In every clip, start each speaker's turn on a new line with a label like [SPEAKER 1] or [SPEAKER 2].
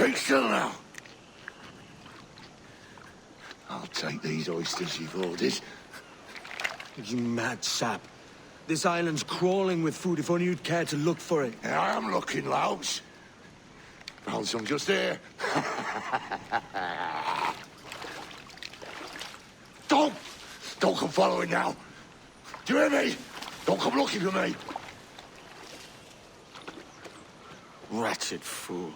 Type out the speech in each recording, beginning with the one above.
[SPEAKER 1] Keep still now. I'll take these oysters you've ordered.
[SPEAKER 2] You mad sap. This island's crawling with food if only you'd care to look for it.
[SPEAKER 1] Yeah, I am looking, Louts. Found some just here. Don't come following now. Do you hear me? Don't come looking for me.
[SPEAKER 2] Wretched fool.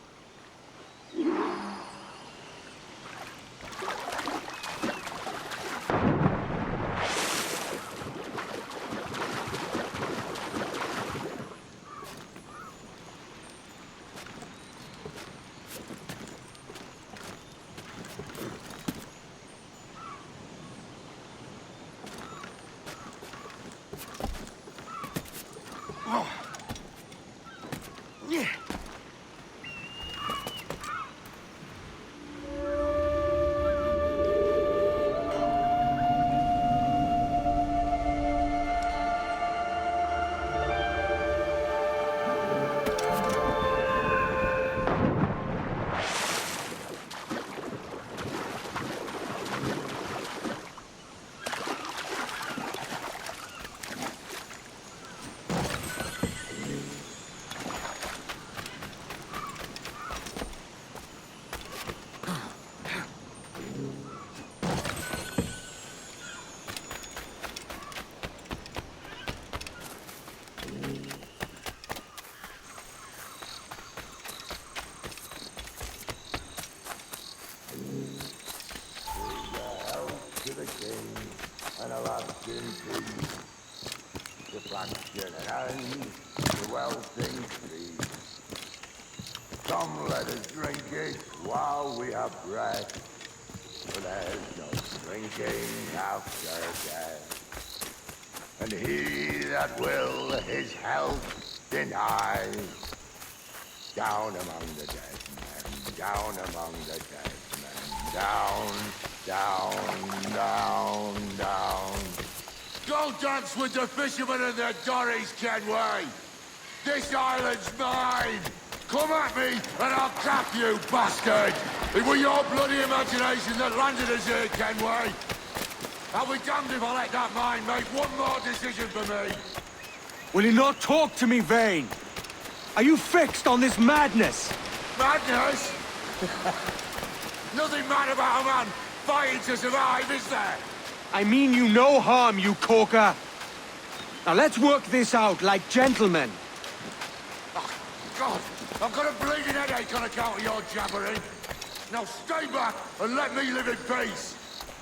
[SPEAKER 1] Come, let us drink it while we have breath, for there's no drinking after death. And he that will his health deny, down among the dead men, down among the dead men, down, down, down, down. Go dance with the fishermen and their dories, Kenway! This island's mine! Come at me, and I'll cap you, bastard! It was your bloody imagination that landed us here, Kenway! I'll be damned if I let that mind make one more decision for me!
[SPEAKER 2] Will you not talk to me, Vane? Are you fixed on this madness?
[SPEAKER 1] Madness? Nothing mad about a man fighting to survive, is there?
[SPEAKER 2] I mean you no harm, you corker. Now let's work this out like gentlemen.
[SPEAKER 1] Oh, God! I've got a bleeding headache on account of your jabbering. Now stay back and let me live in peace.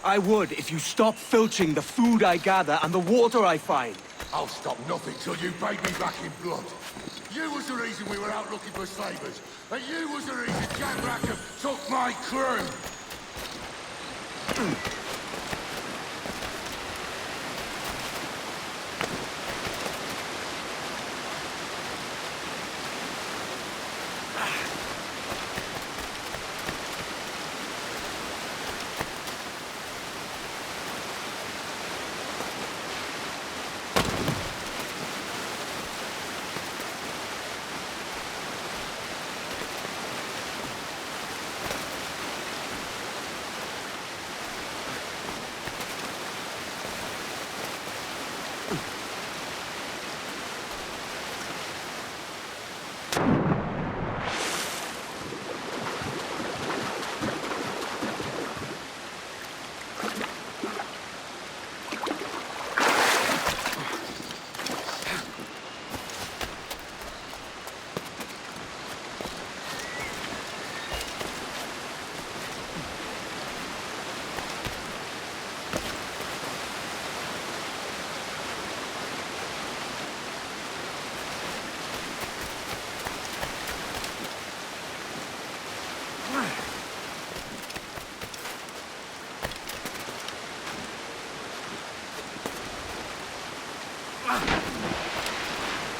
[SPEAKER 2] I would if you stopped filching the food I gather and the water I find.
[SPEAKER 1] I'll stop nothing till you paid me back in blood. You was the reason we were out looking for slavers, and you was the reason Jack Rackham took my crew.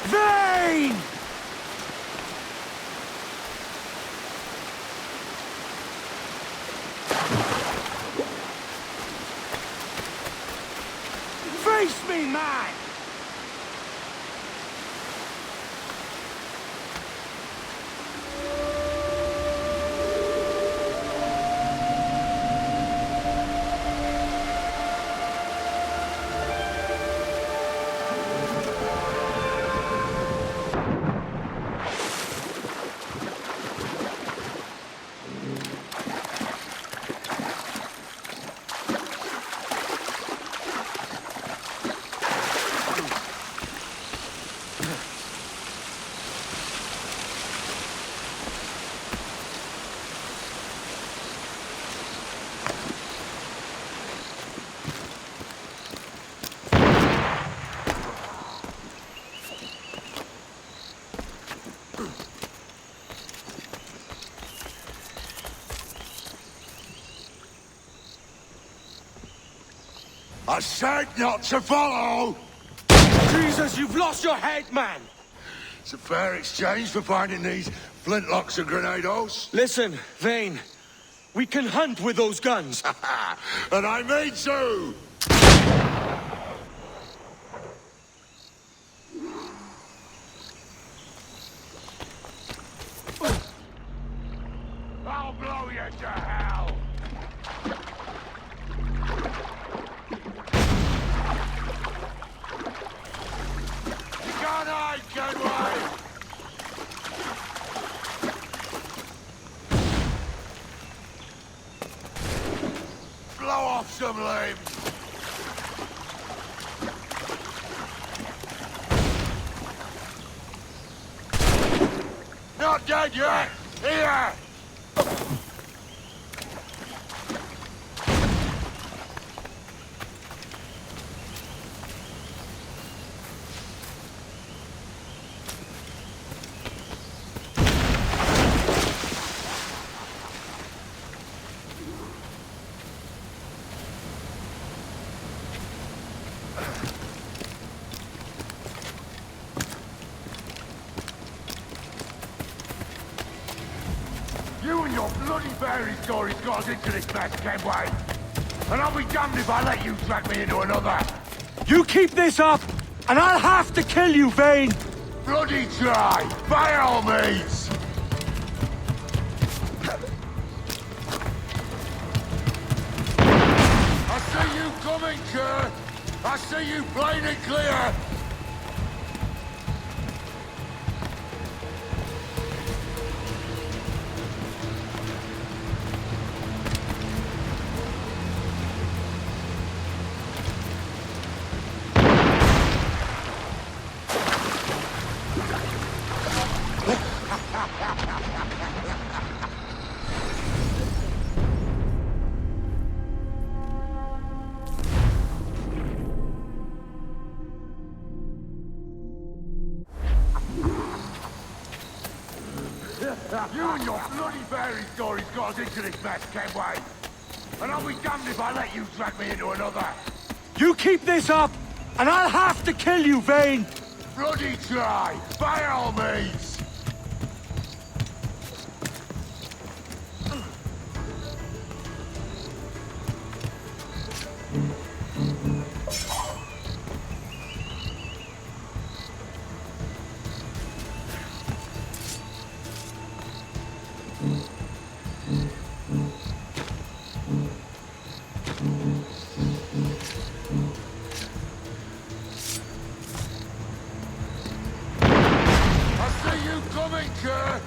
[SPEAKER 2] Vane! Face me, man!
[SPEAKER 1] I said not to follow!
[SPEAKER 2] Jesus, you've lost your head, man!
[SPEAKER 1] It's a fair exchange for finding these flintlocks and grenados.
[SPEAKER 2] Listen, Vane. We can hunt with those guns.
[SPEAKER 1] And I mean to! I'll blow you to hell! You can't hide, Kenway! Blow off some limbs! Not dead yet! Here! You and your bloody fairy stories got us into this mess, Kenway. And I'll be damned if I let you drag me into another.
[SPEAKER 2] You keep this up, and I'll have to kill you, Vane!
[SPEAKER 1] Bloody try, by all means. I see you coming, Kerr. I see you plain and clear. You and your bloody fairy stories got us into this mess, Kenway. And I'll be damned if I let you drag me into another.
[SPEAKER 2] You keep this up, and I'll have to kill you, Vane!
[SPEAKER 1] Bloody try, by all means. Coming, Kerr!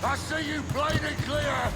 [SPEAKER 1] I see you plain and clear!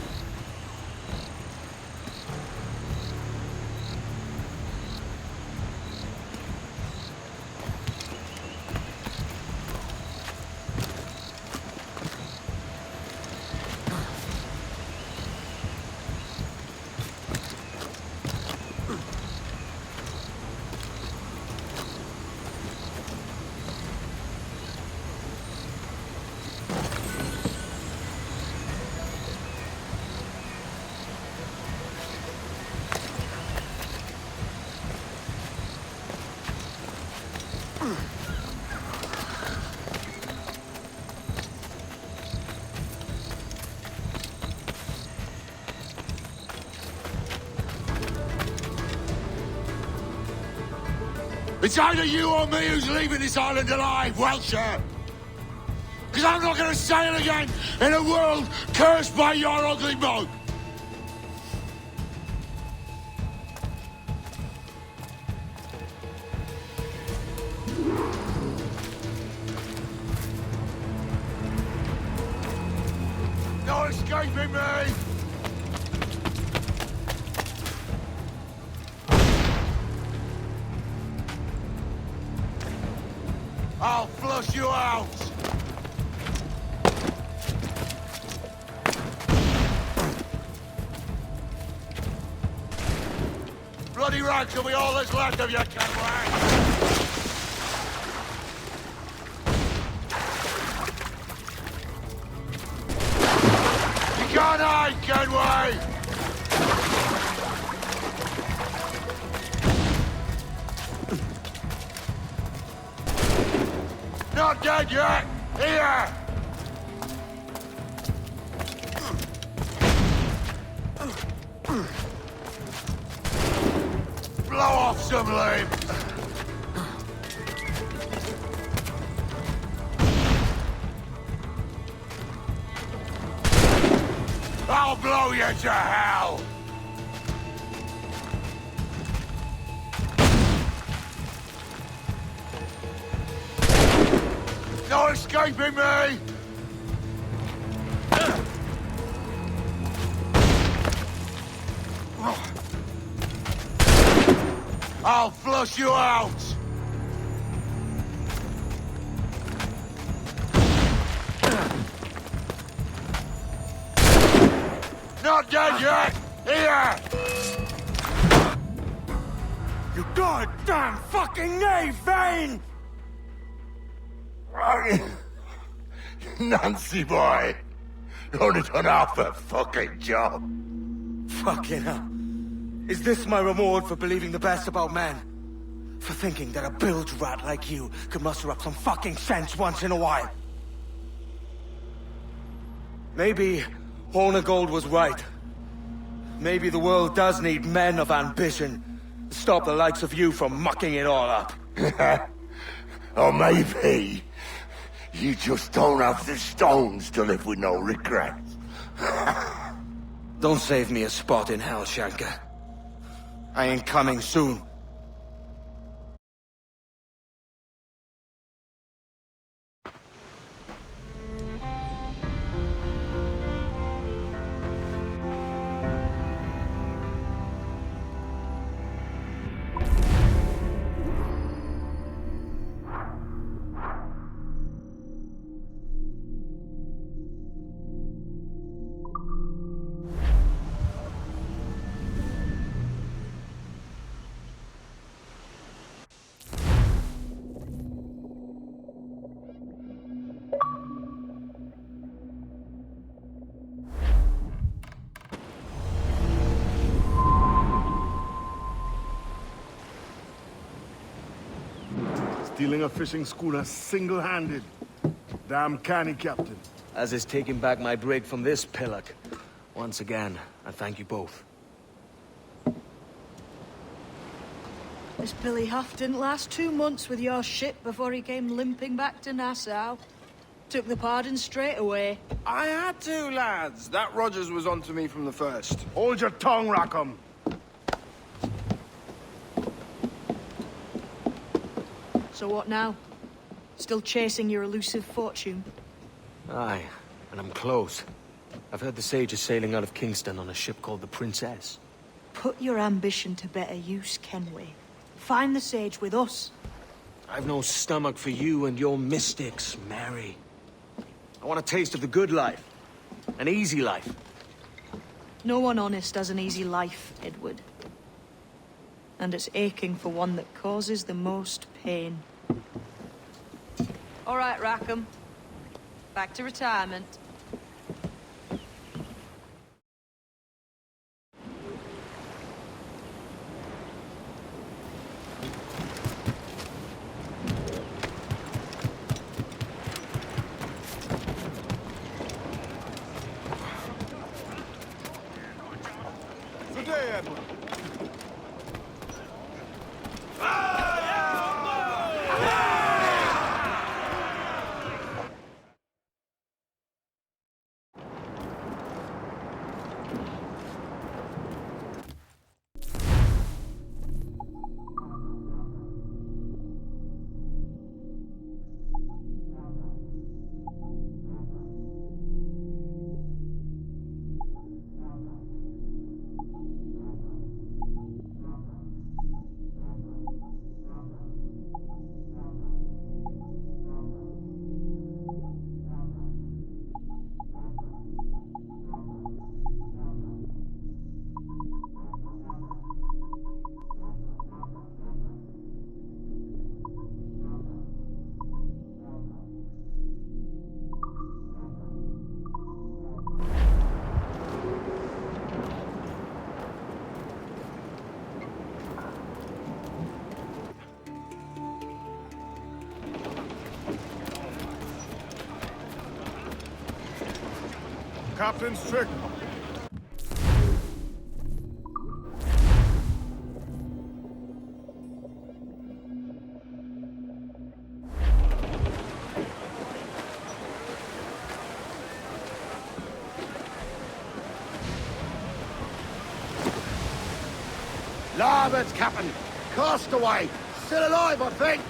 [SPEAKER 1] It's either you or me who's leaving this island alive, Welsher! Because I'm not going to sail again in a world cursed by your ugly mug! No escaping me! I'll flush you out! Bloody rags will be all that's left of you, Kenway! You can't hide, Kenway! Not dead yet! Here! Blow off some lame! I'll blow you to hell! No escaping me! I'll flush you out! Not dead yet! Here!
[SPEAKER 2] You goddamn fucking knave, Vane!
[SPEAKER 1] Nancy boy! Only done half the fucking job.
[SPEAKER 2] Fucking hell. Is this my reward for believing the best about men? For thinking that a bilge rat like you could muster up some fucking sense once in a while? Maybe Horner Gold was right. Maybe the world does need men of ambition to stop the likes of you from mucking it all up.
[SPEAKER 1] Or maybe you just don't have the stones to live with no regrets.
[SPEAKER 2] Don't save me a spot in hell, Shanka. I ain't coming soon.
[SPEAKER 3] Stealing a fishing schooner single-handed. Damn canny, Captain.
[SPEAKER 2] As is taking back my brig from this pillock. Once again, I thank you both.
[SPEAKER 4] This Billy Huff didn't last 2 months with your ship before he came limping back to Nassau. Took the pardon straight away.
[SPEAKER 5] I had to, lads. That Rogers was onto me from the first.
[SPEAKER 3] Hold your tongue, Rackham.
[SPEAKER 4] So what now? Still chasing your elusive fortune?
[SPEAKER 2] Aye, and I'm close. I've heard the Sage is sailing out of Kingston on a ship called the Princess.
[SPEAKER 4] Put your ambition to better use, Kenway. Find the Sage with us.
[SPEAKER 2] I've no stomach for you and your mystics, Mary. I want a taste of the good life. An easy life.
[SPEAKER 4] No one honest has an easy life, Edward. And it's aching for one that causes the most pain. All right, Rackham. Back to retirement.
[SPEAKER 5] Good day, Edward.
[SPEAKER 3] captain's trick.
[SPEAKER 1] Larboard, Captain! Cast away! Still alive, I think!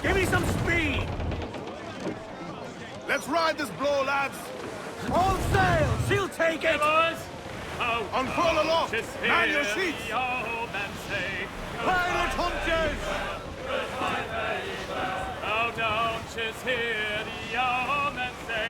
[SPEAKER 2] Give me some speed!
[SPEAKER 3] Let's ride this blow, lads.
[SPEAKER 2] All sail! She'll take it!
[SPEAKER 3] Unfurl aloft. Man your seats.
[SPEAKER 2] Pirate hunters!
[SPEAKER 6] Oh, don't just hear the old men say.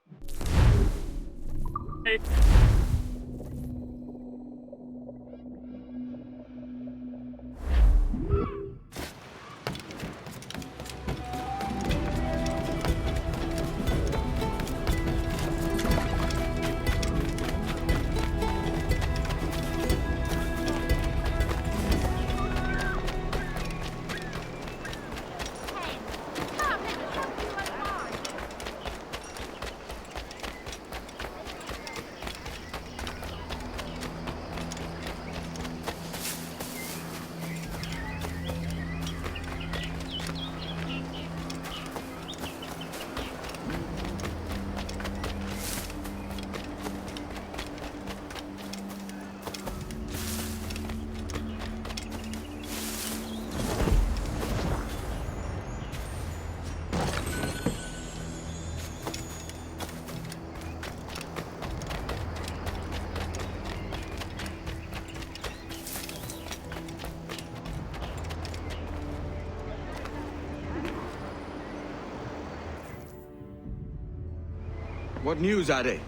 [SPEAKER 2] What news are they?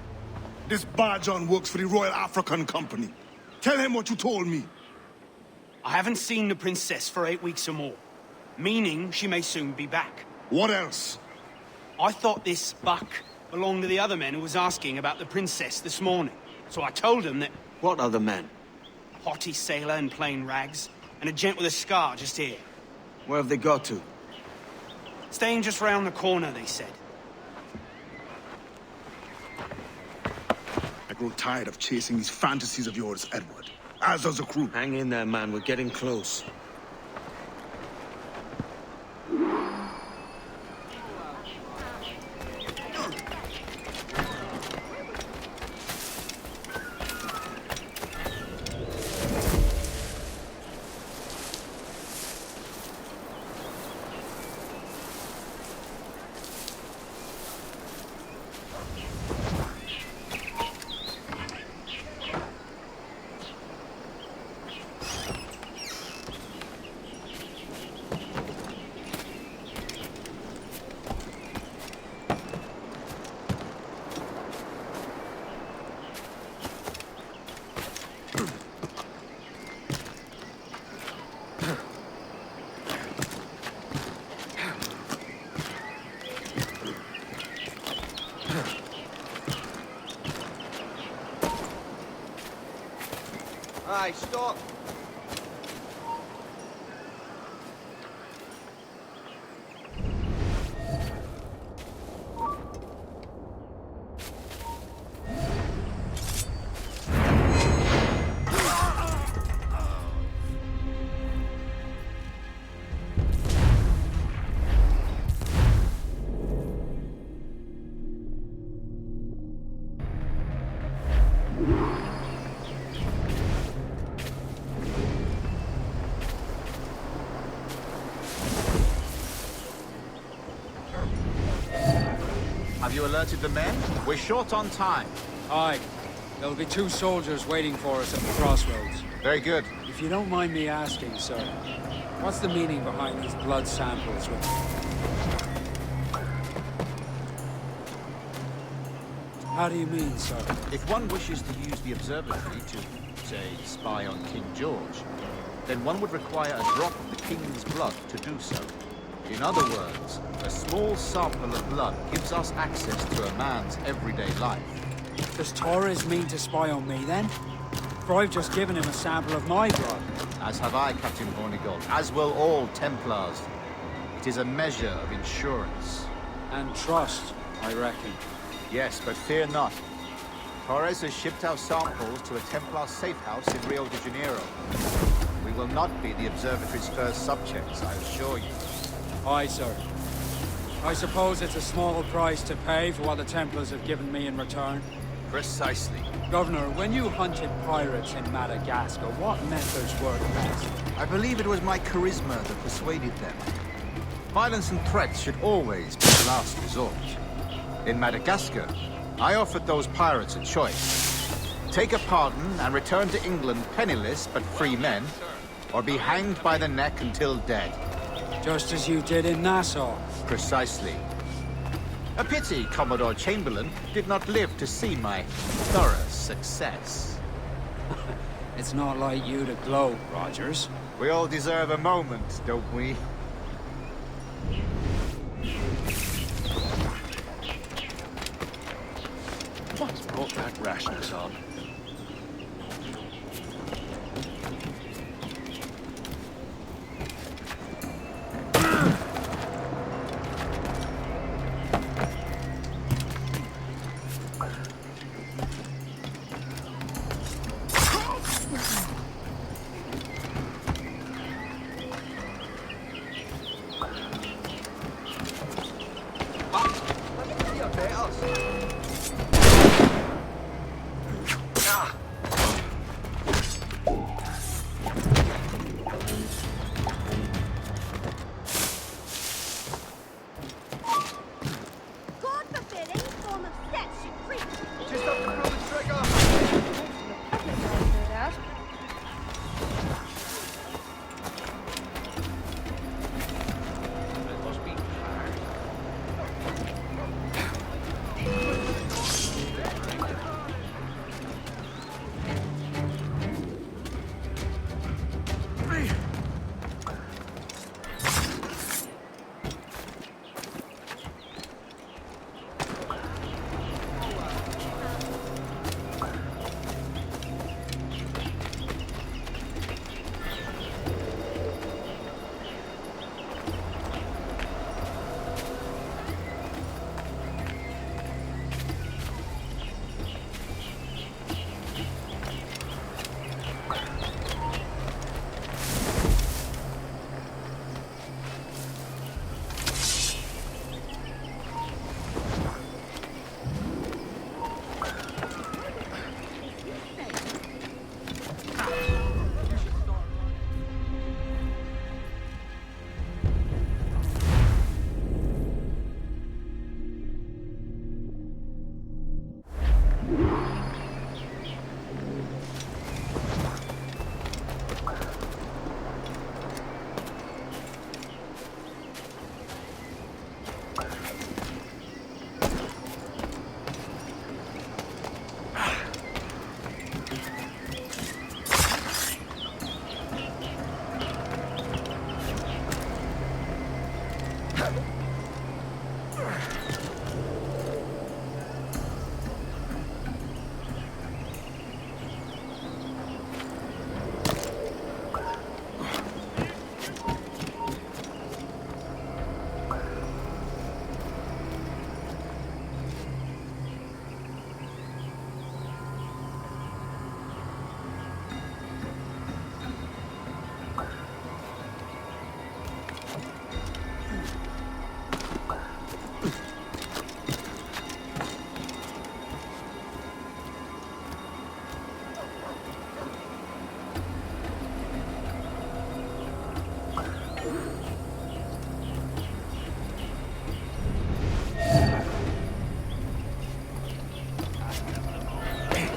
[SPEAKER 3] This Barjon works for the Royal African Company. Tell him what you told me.
[SPEAKER 7] I haven't seen the princess for 8 weeks or more, meaning she may soon be back.
[SPEAKER 3] What else?
[SPEAKER 7] I thought this buck belonged to the other men who was asking about the princess this morning. So I told him that
[SPEAKER 2] What other men?
[SPEAKER 7] a haughty sailor in plain rags and a gent with a scar just here.
[SPEAKER 2] Where have they got to?
[SPEAKER 7] Staying just round the corner, they said.
[SPEAKER 3] I grow tired of chasing these fantasies of yours, Edward. As does the crew.
[SPEAKER 2] Hang in there, man. We're getting close.
[SPEAKER 5] Aye, stop.
[SPEAKER 8] Have you alerted the men? We're short on time.
[SPEAKER 9] Aye. There'll be 2 soldiers waiting for us at the crossroads.
[SPEAKER 8] Very good.
[SPEAKER 9] If you don't mind me asking, sir, what's the meaning behind these blood samples with How do you mean, sir?
[SPEAKER 8] If one wishes to use the observatory to, say, spy on King George, then one would require a drop of the King's blood to do so. In other words, a small sample of blood gives us access to a man's everyday life.
[SPEAKER 9] Does Torres mean to spy on me, then? For I've just given him a sample of my blood.
[SPEAKER 8] As have I, Captain Hornigold, as will all Templars. It is a measure of insurance.
[SPEAKER 9] And trust, I reckon.
[SPEAKER 8] Yes, but fear not. Torres has shipped our samples to a Templar safe house in Rio de Janeiro. We will not be the observatory's first subjects, I assure you.
[SPEAKER 9] Aye, sir. I suppose it's a small price to pay for what the Templars have given me in return.
[SPEAKER 8] Precisely.
[SPEAKER 9] Governor, when you hunted pirates in Madagascar, what methods worked best?
[SPEAKER 8] I believe it was my charisma that persuaded them. Violence and threats should always be the last resort. In Madagascar, I offered those pirates a choice. Take a pardon and return to England penniless but free men, or be hanged by the neck until dead.
[SPEAKER 9] Just as you did in Nassau.
[SPEAKER 8] Precisely. A pity Commodore Chamberlain did not live to see my thorough success.
[SPEAKER 9] It's not like you to gloat, Rogers.
[SPEAKER 8] We all deserve a moment, don't we?
[SPEAKER 1] What's brought that rashness on?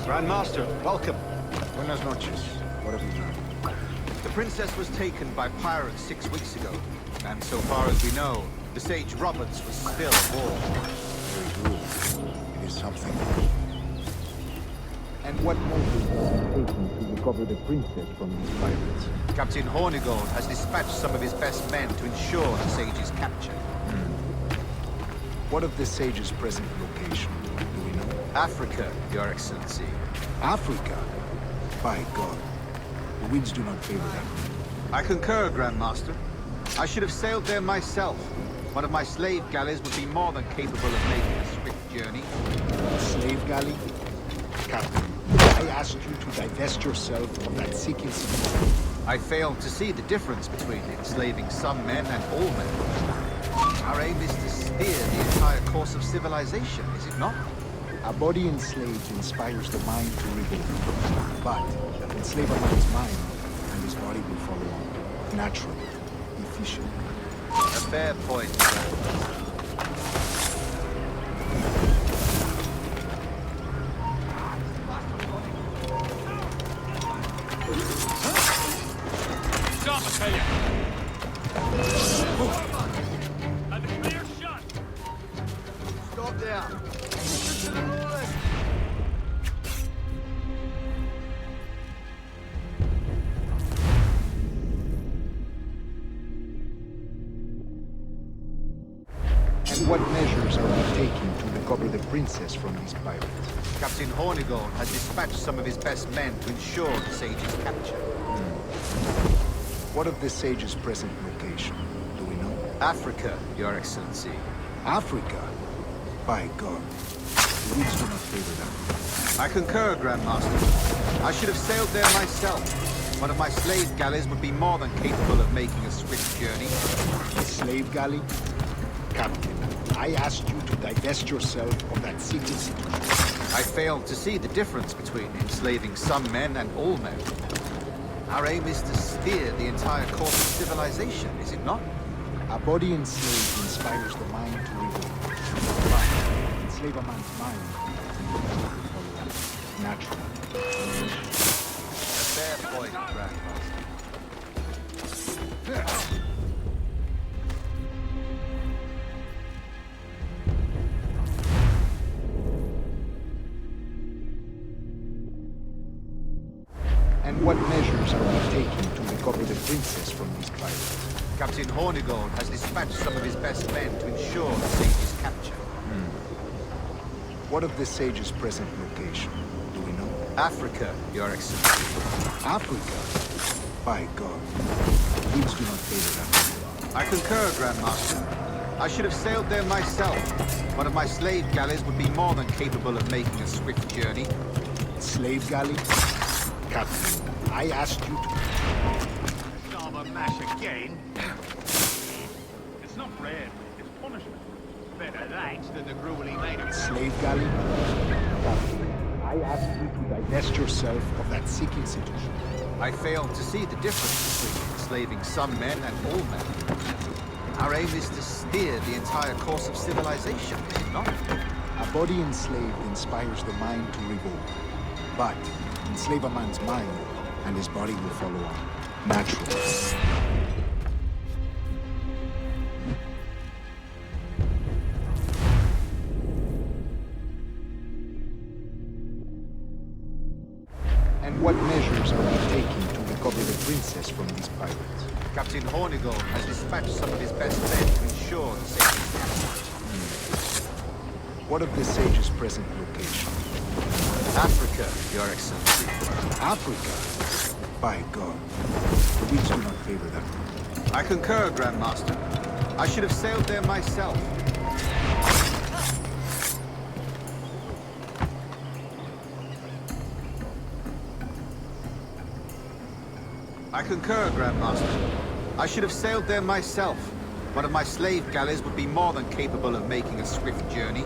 [SPEAKER 8] Grandmaster, welcome. Buenas noches. What have we done? The princess was taken by pirates 6 weeks ago, and so far as we know, the Sage Roberts was still aboard.
[SPEAKER 1] Very good.
[SPEAKER 3] is something.
[SPEAKER 8] And what measures are you taking to recover the princess from these pirates? Captain Hornigold has dispatched some of his best men to ensure the sage's capture.
[SPEAKER 3] What of the sage's present location? Do we know?
[SPEAKER 8] Africa, Your Excellency.
[SPEAKER 3] Africa? By God. The winds do not favor them.
[SPEAKER 8] I concur, Grandmaster. I should have sailed there myself. One of my slave galleys would be more than capable of making a swift journey.
[SPEAKER 3] Slave galley? Captain, I asked you to divest yourself of that sick incident.
[SPEAKER 8] I failed to see the difference between enslaving some men and all men. Our aim is to steer the entire course of civilization, is it not?
[SPEAKER 3] A body enslaved inspires the mind to revolt. But enslave a man's mind, and his body will follow on. Naturally. Efficient.
[SPEAKER 8] A fair point, Grandmaster.
[SPEAKER 6] Stop, I tell you! And the clear shot!
[SPEAKER 8] Stop there!
[SPEAKER 3] And what measures are we taking to recover the princess from these pirates?
[SPEAKER 8] Captain Hornigold has dispatched some of his best men to ensure the sage's capture.
[SPEAKER 3] What of the sage's present location? Do we know?
[SPEAKER 8] Africa, Your Excellency.
[SPEAKER 3] Africa? By God. The winds do not favor them.
[SPEAKER 8] I concur, Grandmaster. I should have sailed there myself. One of my slave galleys would be more than capable of making a swift journey.
[SPEAKER 3] A slave galley? Captain, I asked you to divest yourself of that sick institution.
[SPEAKER 8] I failed to see the difference between enslaving some men and all men. Our aim is to steer the entire course of civilization, is it not?
[SPEAKER 3] A body enslaved inspires the mind to revolt. But enslave a man's mind, and the body will follow on. Naturally.
[SPEAKER 8] A fair point, Grandmaster.
[SPEAKER 3] And what measures are we taking to recover the princess from these pirates?
[SPEAKER 8] Captain Hornigold has dispatched some of his best men to ensure the sage's capture.
[SPEAKER 3] What of the sage's present location? Do we know?
[SPEAKER 8] Africa, Your Excellency.
[SPEAKER 3] Africa? By God. The winds do not favor them.
[SPEAKER 8] I concur, Grandmaster. I should have sailed there myself. One of my slave galleys would be more than capable of making a swift journey.
[SPEAKER 3] Slave galley? Captain, I asked you to...
[SPEAKER 10] Starboard mash again? It's not bread, it's punishment. Better that than the gruel he made of...
[SPEAKER 3] Slave galley? Captain, I asked you to divest yourself of that sick institution.
[SPEAKER 8] I failed to see the difference between enslaving some men and all men. Our aim is to steer the entire course of civilization, is it not?
[SPEAKER 3] A body enslaved inspires the mind to revolt. But enslave a man's mind, and his body will follow on. Naturally. And what measures are we taking to recover the princess from these pirates?
[SPEAKER 8] Captain Hornigold has dispatched some of his best men to ensure the sage's capture.
[SPEAKER 3] What of the sage's present location?
[SPEAKER 8] Africa, Your Excellency.
[SPEAKER 3] Africa? By God. The winds do not favor them.
[SPEAKER 8] I concur, Grandmaster. I should have sailed there myself. I concur, Grandmaster. I should have sailed there myself. One of my slave galleys would be more than capable of making a swift journey.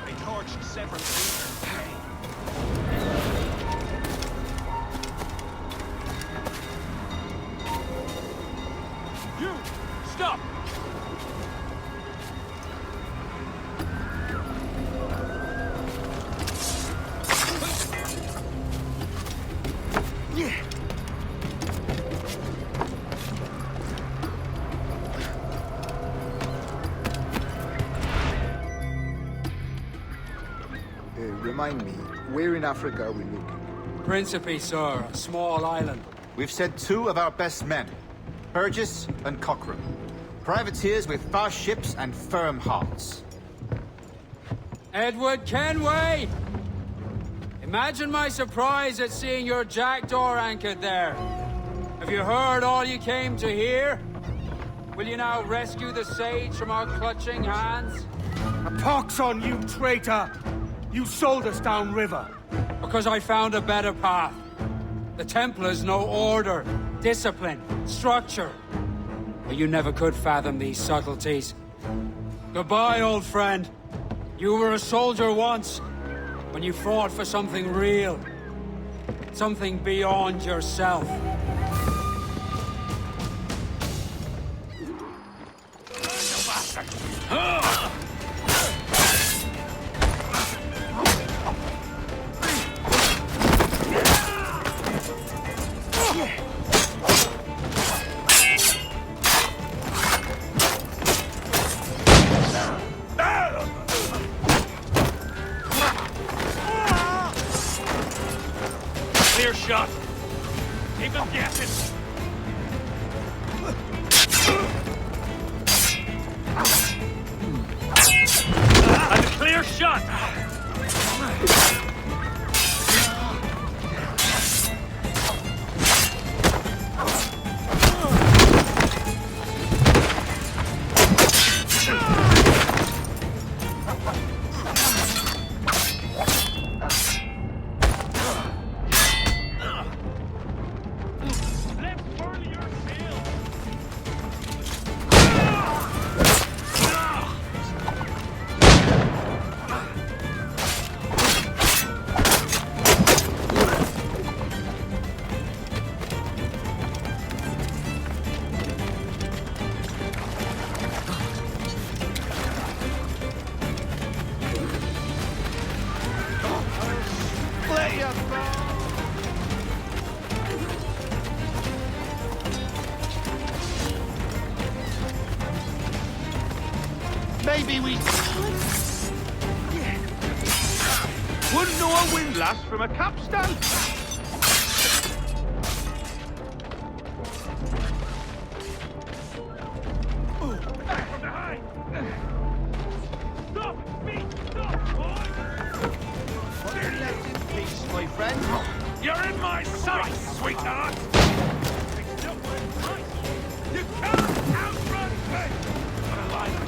[SPEAKER 10] They torched several sailors today.
[SPEAKER 6] You! Stop!
[SPEAKER 3] remind me, where in Africa are we looking?
[SPEAKER 9] Principe, sir, a small island.
[SPEAKER 8] We've sent 2 of our best men, Burgess and Cochrane. Privateers with fast ships and firm hearts.
[SPEAKER 9] Edward Kenway! Imagine my surprise at seeing your jackdaw anchored there. Have you heard all you came to hear? Will you now rescue the sage from our clutching hands?
[SPEAKER 2] A pox on you, traitor! You sold us downriver.
[SPEAKER 9] Because I found a better path. The Templars know order, discipline, structure. But you never could fathom these subtleties. Goodbye, old friend. You were a soldier once, when you fought for something real. Something beyond yourself.
[SPEAKER 6] Clear shot. Keep them guessing. And a clear shot.
[SPEAKER 10] Maybe we... Wouldn't know a windlass from a capstan. Back from behind. Stop! Me! Stop, boy! You're left in peace, my friend.
[SPEAKER 6] You're in my sight, sweetheart! You can't outrun me! What a life!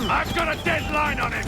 [SPEAKER 6] I've got a deadline on him!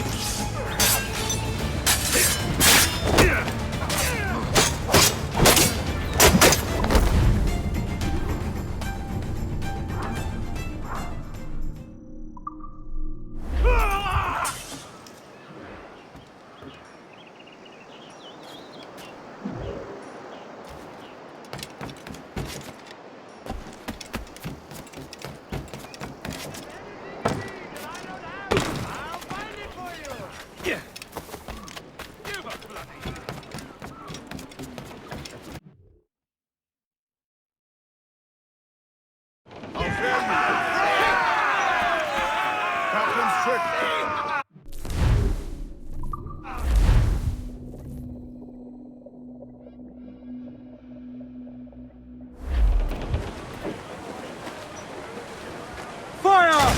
[SPEAKER 2] Fire!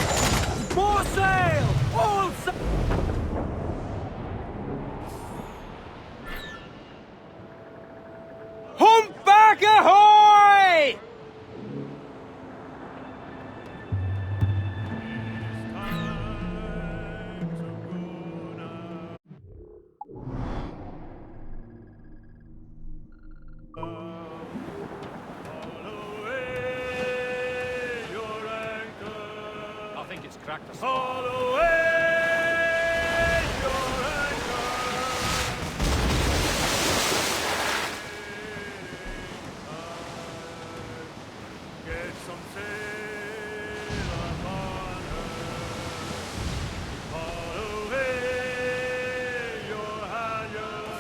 [SPEAKER 2] More sail! All sail!
[SPEAKER 9] Humpback ahoy!
[SPEAKER 6] I think it's cracked us. Haul away your anchor. Get some sail upon her. Haul away your halyards.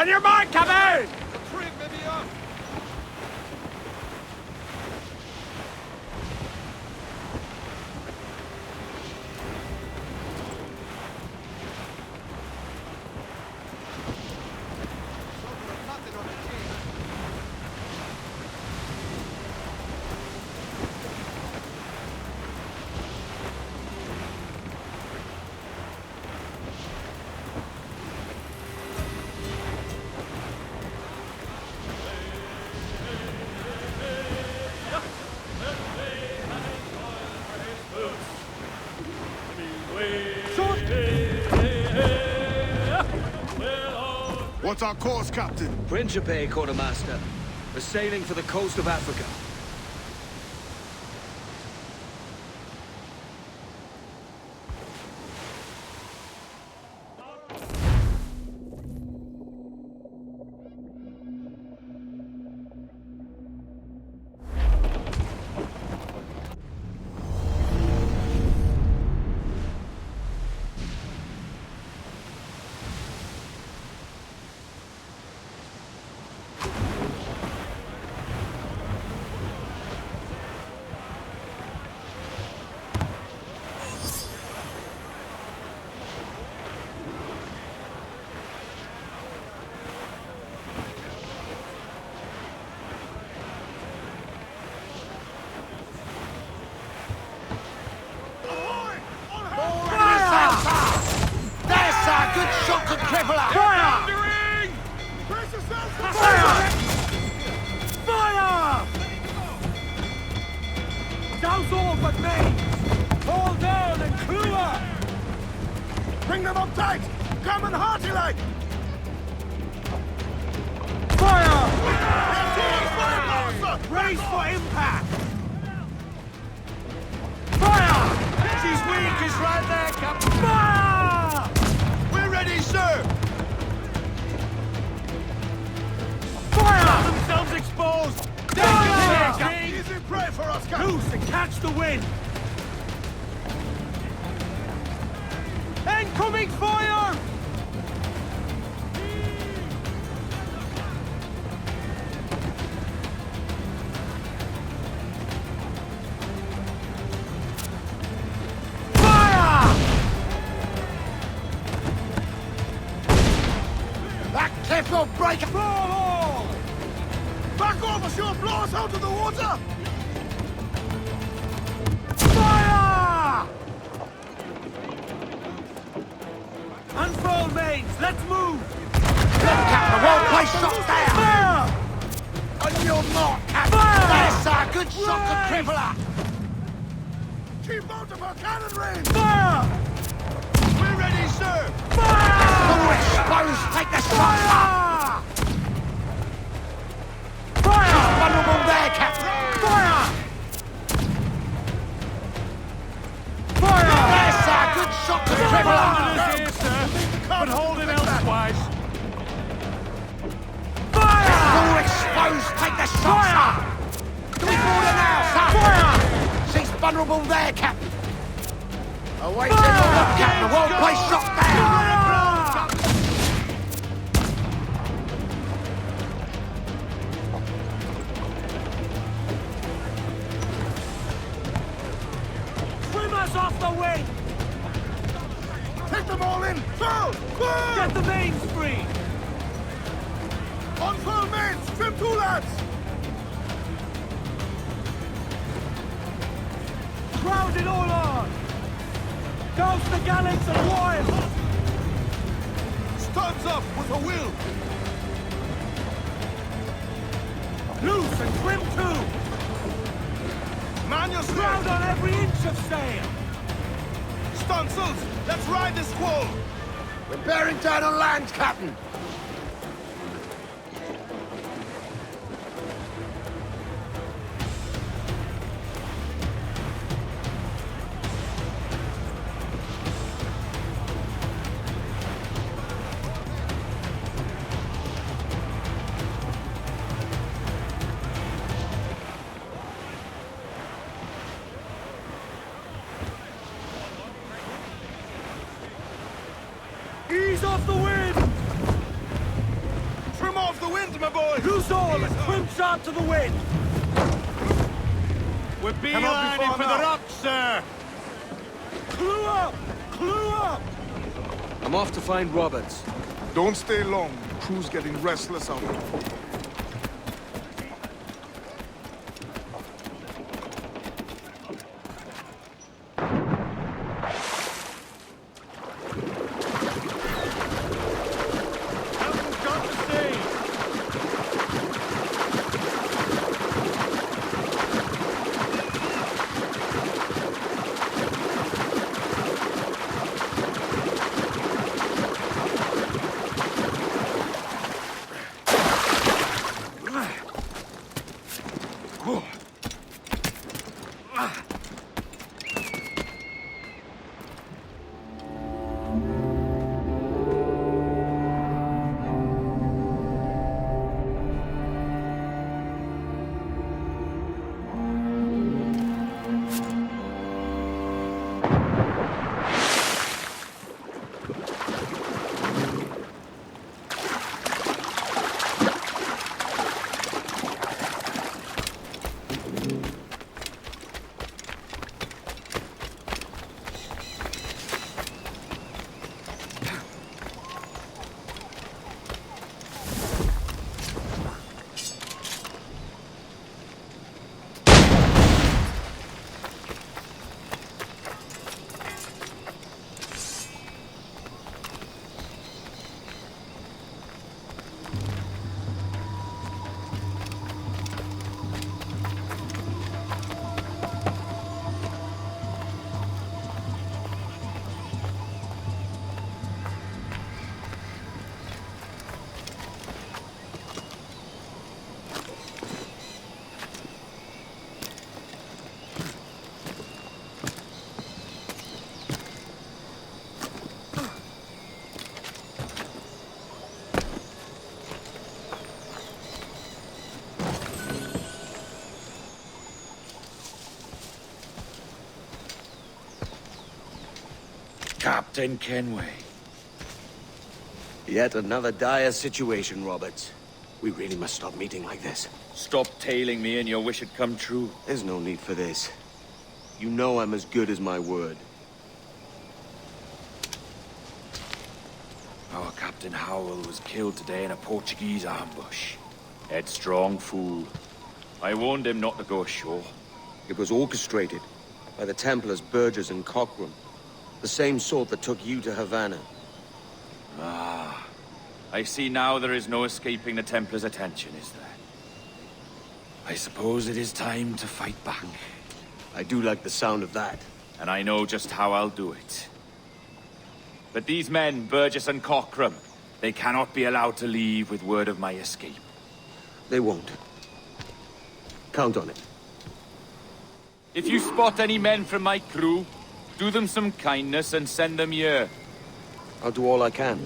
[SPEAKER 6] On your mark, Captain!
[SPEAKER 10] Trig may be up.
[SPEAKER 5] What's our course, Captain?
[SPEAKER 2] Principe, Quartermaster. We're sailing for the coast of Africa. Douse all but mains! Hold down and clear!
[SPEAKER 5] Bring them up tight! Coming hearty like!
[SPEAKER 2] Fire!
[SPEAKER 5] Brace for impact!
[SPEAKER 2] Fire!
[SPEAKER 5] She's weak, is right there, Captain!
[SPEAKER 2] Fire!
[SPEAKER 5] We're ready, sir!
[SPEAKER 2] Fire!
[SPEAKER 5] Themselves exposed!
[SPEAKER 2] Fire!
[SPEAKER 5] Easy prey for us, Captain!
[SPEAKER 2] Loose and catch the wind! Incoming fire! Fire!
[SPEAKER 5] That cliff will break! Fall! Back off or she'll blow us out of the water!
[SPEAKER 2] Fire! Unfurl mains, let's move!
[SPEAKER 5] Look, Captain, the whole place shot down!
[SPEAKER 2] Fire!
[SPEAKER 5] On your mark, Captain!
[SPEAKER 2] Fire!
[SPEAKER 5] That's a good shot to cripple her! Keep out of her cannon range!
[SPEAKER 2] Fire!
[SPEAKER 5] We're ready, sir!
[SPEAKER 2] Fire!
[SPEAKER 5] All exposed, take the shot!
[SPEAKER 2] Fire!
[SPEAKER 5] Fire! Vulnerable there, Captain!
[SPEAKER 2] Fire! Fire!
[SPEAKER 5] That's a good shot to cripple her!
[SPEAKER 6] Here, sir. But hold it elsewise.
[SPEAKER 2] Fire!
[SPEAKER 5] All exposed, take the shot!
[SPEAKER 2] Fire!
[SPEAKER 5] Do we call her now, sir?
[SPEAKER 2] Fire!
[SPEAKER 5] She's vulnerable there, Captain! Away to your left, Captain! The whole place shot down!
[SPEAKER 2] Swim us off the wing!
[SPEAKER 5] Take them all in! Full! Full!
[SPEAKER 2] Get the mains free!
[SPEAKER 5] On full mains! Trim two, lads!
[SPEAKER 2] Crowd it all on! Douse the gallants and royals!
[SPEAKER 5] Studs up with a will!
[SPEAKER 2] Loose and trim too!
[SPEAKER 5] Man your
[SPEAKER 2] Crowd
[SPEAKER 5] stroud!
[SPEAKER 2] on every inch of sail!
[SPEAKER 5] Stunsels! Let's ride this squall! We're bearing down on land, Captain!
[SPEAKER 2] Ease off the wind!
[SPEAKER 5] the wind, my boy!
[SPEAKER 2] Loose all and trim sharp to the wind!
[SPEAKER 10] We're beelining for the rocks, sir!
[SPEAKER 2] Clue up! Clue up!
[SPEAKER 11] I'm off to find Roberts.
[SPEAKER 5] Don't stay long. Crew's getting restless out there.
[SPEAKER 11] Captain Kenway.
[SPEAKER 12] Yet another dire situation, Roberts. We really must stop meeting like this.
[SPEAKER 11] Stop tailing me and your wish had come true.
[SPEAKER 12] There's no need for this. You know I'm as good as my word.
[SPEAKER 11] Our Captain Howell was killed today in a Portuguese ambush. Headstrong fool. I warned him not to go ashore.
[SPEAKER 12] It was orchestrated by the Templars Burgess and Cockram. The same sort that took you to Havana.
[SPEAKER 11] Ah. I see now there is no escaping the Templars' attention, is there? I suppose it is time to fight back.
[SPEAKER 12] I do like the sound of that.
[SPEAKER 11] And I know just how I'll do it. But these men, Burgess and Cockram, they cannot be allowed to leave with word of my escape.
[SPEAKER 12] They won't. Count on it.
[SPEAKER 11] If you spot any men from my crew, do them some kindness and send them here.
[SPEAKER 12] I'll do all I can.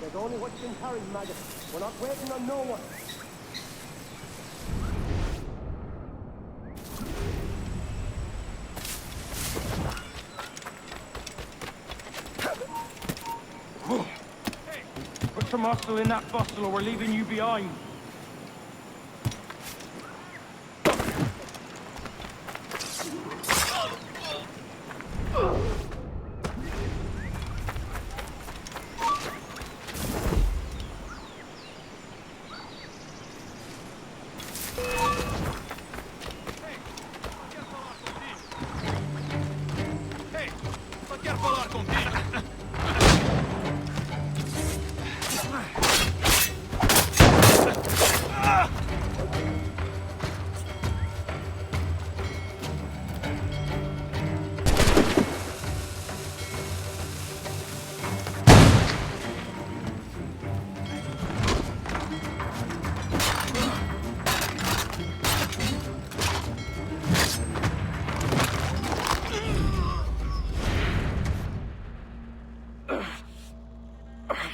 [SPEAKER 13] There's only what's been carried, maggot. We're not waiting on no one.
[SPEAKER 6] Put some muscle in that bustle or we're leaving you behind.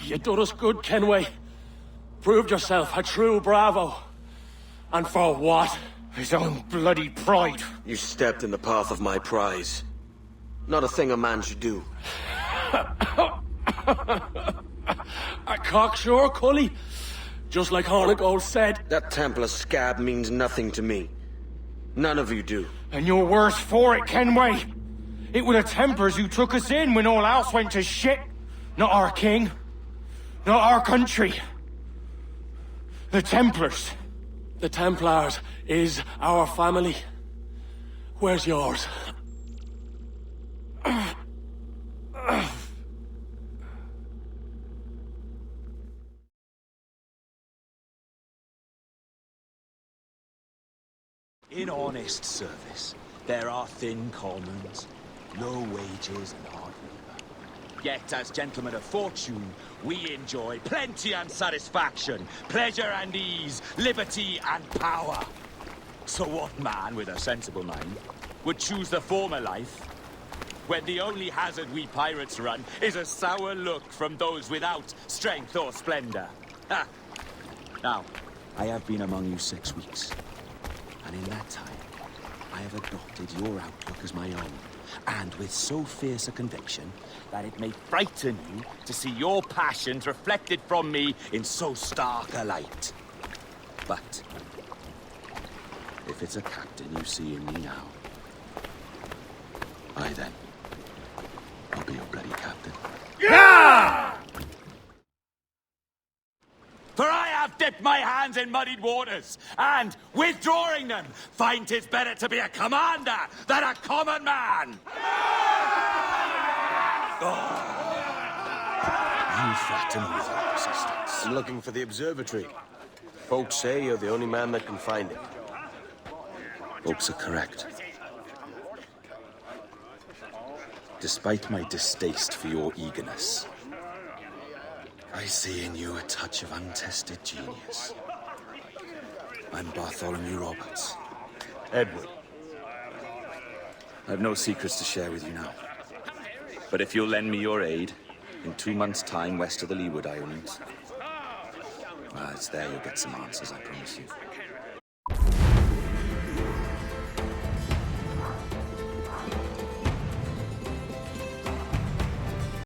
[SPEAKER 14] You done us good, Kenway. Proved yourself a true bravo. And for what?
[SPEAKER 2] His own bloody pride.
[SPEAKER 12] You stepped in the path of my prize. Not a thing a man should do.
[SPEAKER 14] A cocksure, Cully. Just like Hornigold said.
[SPEAKER 12] That Templar scab means nothing to me. None of you do.
[SPEAKER 2] And you're worse for it, Kenway. It were the Templars who took us in when all else went to shit. Not our king. Not our country. The Templars.
[SPEAKER 14] The Templars is our family. Where's yours?
[SPEAKER 15] In honest service, there are thin commons, low wages and hard labor. Yet, as gentlemen of fortune, we enjoy plenty and satisfaction, pleasure and ease, liberty and power. So what man with a sensible mind would choose the former life, when the only hazard we pirates run is a sour look from those without strength or splendor? Ha! Now, I have been among you 6 weeks. And in that time, I have adopted your outlook as my own, and with so fierce a conviction that it may frighten you to see your passions reflected from me in so stark a light. But if it's a captain you see in me now, I then, I'll be your bloody captain.
[SPEAKER 2] Yeah!
[SPEAKER 15] For I have dipped my hands in muddied waters, and, withdrawing them, find 'tis better to be a commander than a common man! Oh. You flatter me with your persistence.
[SPEAKER 12] I'm looking for the observatory. Folks say you're the only man that can find it.
[SPEAKER 15] Folks are correct. Despite my distaste for your eagerness, I see in you a touch of untested genius. I'm Bartholomew Roberts.
[SPEAKER 12] Edward.
[SPEAKER 15] I've no secrets to share with you now. But if you'll lend me your aid, in 2 months' time west of the Leeward Islands, well, it's there you'll get some answers, I promise you.